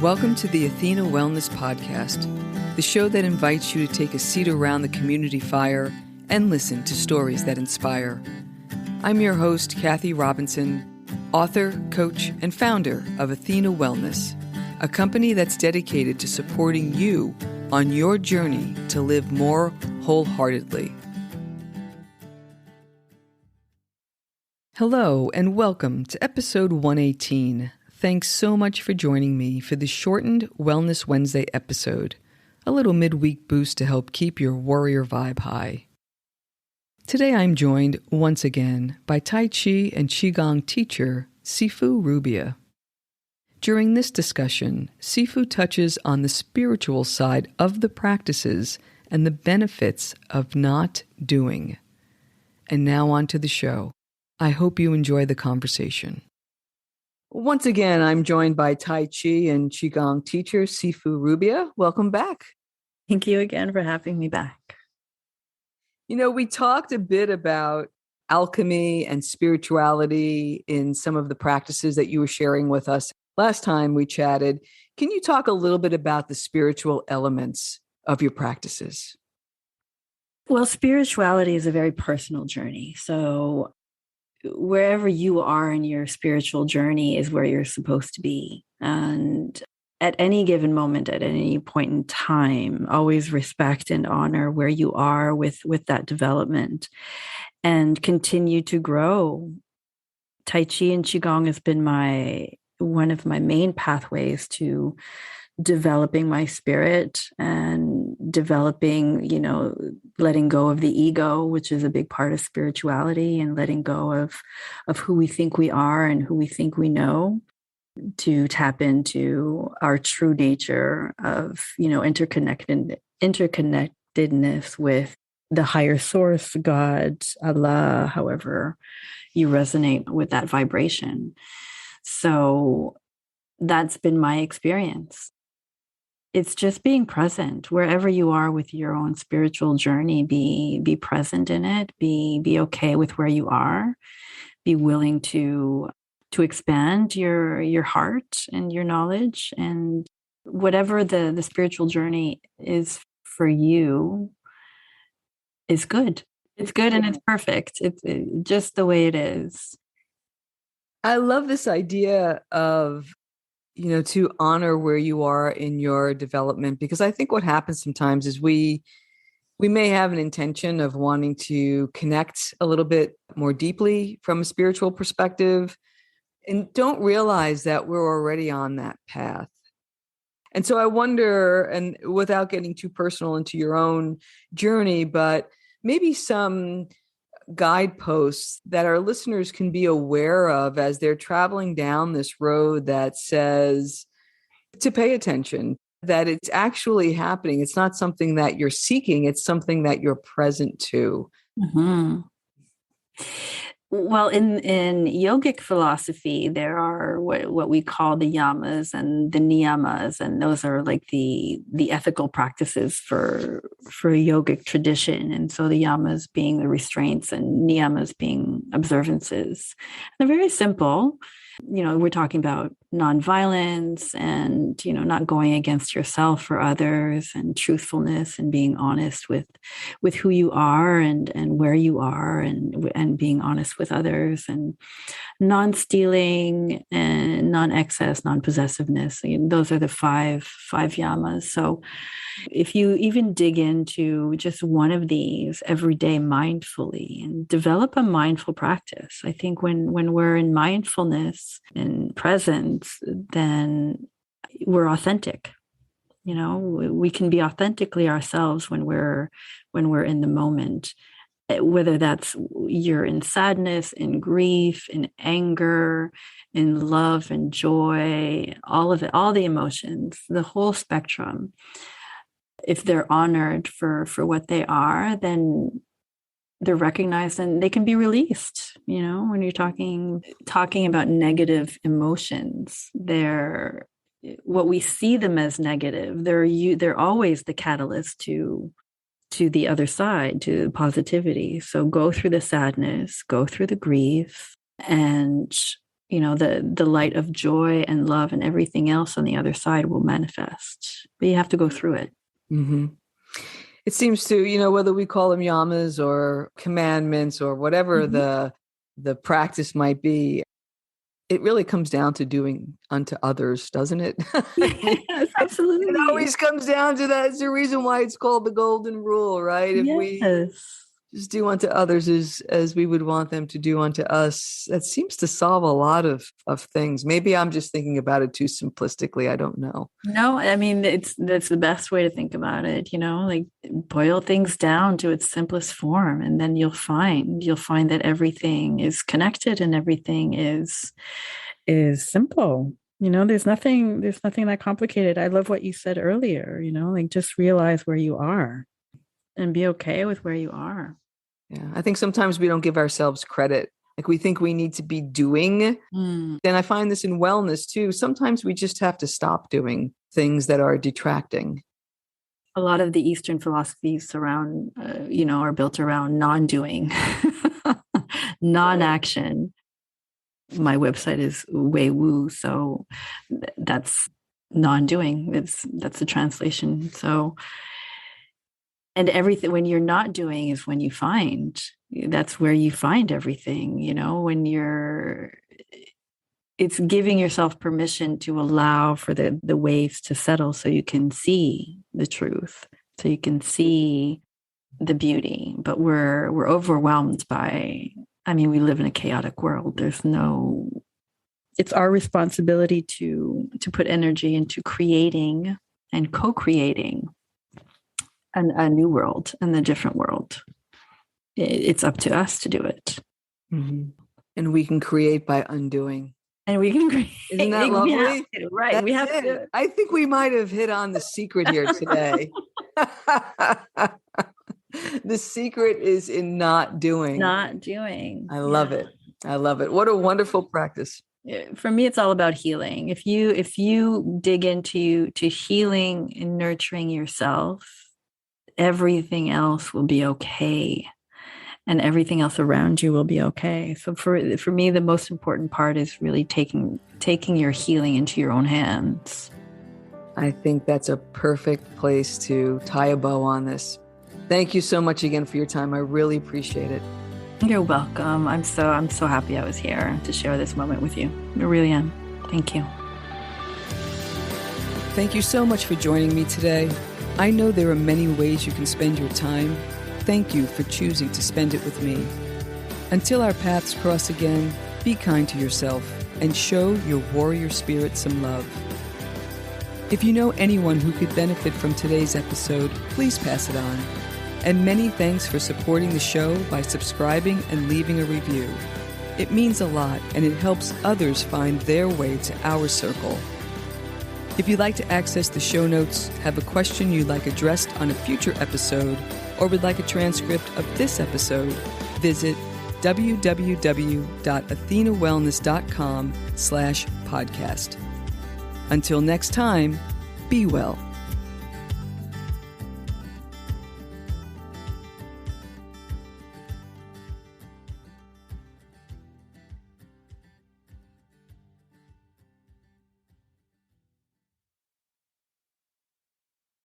Welcome to the Athena Wellness Podcast, the show that invites you to take a seat around the community fire and listen to stories that inspire. I'm your host, Kathy Robinson, author, coach, and founder of Athena Wellness, a company that's dedicated to supporting you on your journey to live more wholeheartedly. Hello, and welcome to episode 118. Thanks so much for joining me for the shortened Wellness Wednesday episode, a little midweek boost to help keep your warrior vibe high. Today I'm joined once again by Tai Chi and Qi Gong teacher Sifu Rubia. During this discussion, Sifu touches on the spiritual side of the practices and the benefits of not doing. And now on to the show. I hope you enjoy the conversation. Once again, I'm joined by Tai Chi and Qi Gong teacher Sifu Rubia. Welcome back. Thank you again for having me back. You know, we talked a bit about alchemy and spirituality in some of the practices that you were sharing with us last time we chatted. Can you talk a little bit about the spiritual elements of your practices? Well, spirituality is a very personal journey. So wherever you are in your spiritual journey is where you're supposed to be. And at any given moment, at any point in time, always respect and honor where you are with that development and continue to grow. Tai Chi and Qigong has been one of my main pathways to developing my spirit and developing, letting go of the ego, which is a big part of spirituality, and letting go of who we think we are and who we think we know, to tap into our true nature of, interconnectedness with the higher source, God, Allah, however you resonate with that vibration. So that's been my experience. It's just being present wherever you are with your own spiritual journey. Be present in it. Be okay with where you are. Be willing to expand your heart and your knowledge, and whatever the spiritual journey is for you is good. It's good and it's perfect. It's just the way it is. I love this idea of to honor where you are in your development, because I think what happens sometimes is we may have an intention of wanting to connect a little bit more deeply from a spiritual perspective and don't realize that we're already on that path. And so I wonder, and without getting too personal into your own journey, but maybe some guideposts that our listeners can be aware of as they're traveling down this road that says to pay attention, that it's actually happening. It's not something that you're seeking. It's something that you're present to. Mm-hmm. Well, in yogic philosophy, there are what we call the yamas and the niyamas, and those are like the ethical practices for a yogic tradition. And so the yamas being the restraints and niyamas being observances. They're very simple. We're talking about nonviolence and, not going against yourself or others, and truthfulness and being honest with who you are and where you are, and being honest with others, and non-stealing and non-excess, non-possessiveness. Those are the five yamas. So if you even dig into just one of these every day mindfully and develop a mindful practice, I think when we're in mindfulness and presence, then we're authentic. We can be authentically ourselves when we're in the moment, whether that's you're in sadness, in grief, in anger, in love and joy, all of it, all the emotions, the whole spectrum. If they're honored for what they are, then they're recognized and they can be released. When you're talking about negative emotions, they're what we see them as negative. They're always the catalyst to the other side, to positivity. So go through the sadness, go through the grief, and the light of joy and love and everything else on the other side will manifest. But you have to go through it. Mm-hmm. It seems to, whether we call them yamas or commandments or whatever the practice might be, it really comes down to doing unto others, doesn't it? Yes, absolutely. It always comes down to that. It's the reason why it's called the golden rule, right? If we just do unto others as we would want them to do unto us, that seems to solve a lot of things. Maybe I'm just thinking about it too simplistically. I don't know. No, I mean, that's the best way to think about it, like boil things down to its simplest form. And then you'll find that everything is connected and everything is simple. There's nothing that complicated. I love what you said earlier, like just realize where you are and be okay with where you are. Yeah. I think sometimes we don't give ourselves credit. Like we think we need to be doing. And I find this in wellness too. Sometimes we just have to stop doing things that are detracting. A lot of the Eastern philosophies around, are built around non-doing, non-action. My website is Wei Wu, so that's non-doing. That's the translation. So, and everything, when you're not doing is when you find, that's where you find everything, when it's giving yourself permission to allow for the waves to settle so you can see the truth, so you can see the beauty. But we're overwhelmed by, we live in a chaotic world. It's our responsibility to put energy into creating and co-creating a new world and a different world. It's up to us to do it. Mm-hmm. And we can create by undoing. And we can create. Isn't that lovely? Right. That's we have it. to. I think we might have hit on the secret here today. The secret is in not doing. Not doing. I love it. I love it. What a wonderful practice. For me, it's all about healing. If you dig into healing and nurturing yourself, everything else will be okay. And everything else around you will be okay. So for me, the most important part is really taking your healing into your own hands. I think that's a perfect place to tie a bow on this. Thank you so much again for your time. I really appreciate it. You're welcome. I'm so happy I was here to share this moment with you. I really am. Thank you. Thank you so much for joining me today. I know there are many ways you can spend your time. Thank you for choosing to spend it with me. Until our paths cross again, be kind to yourself and show your warrior spirit some love. If you know anyone who could benefit from today's episode, please pass it on. And many thanks for supporting the show by subscribing and leaving a review. It means a lot, and it helps others find their way to our circle. If you'd like to access the show notes, have a question you'd like addressed on a future episode, or would like a transcript of this episode, visit www.athenawellness.com/podcast. Until next time, be well.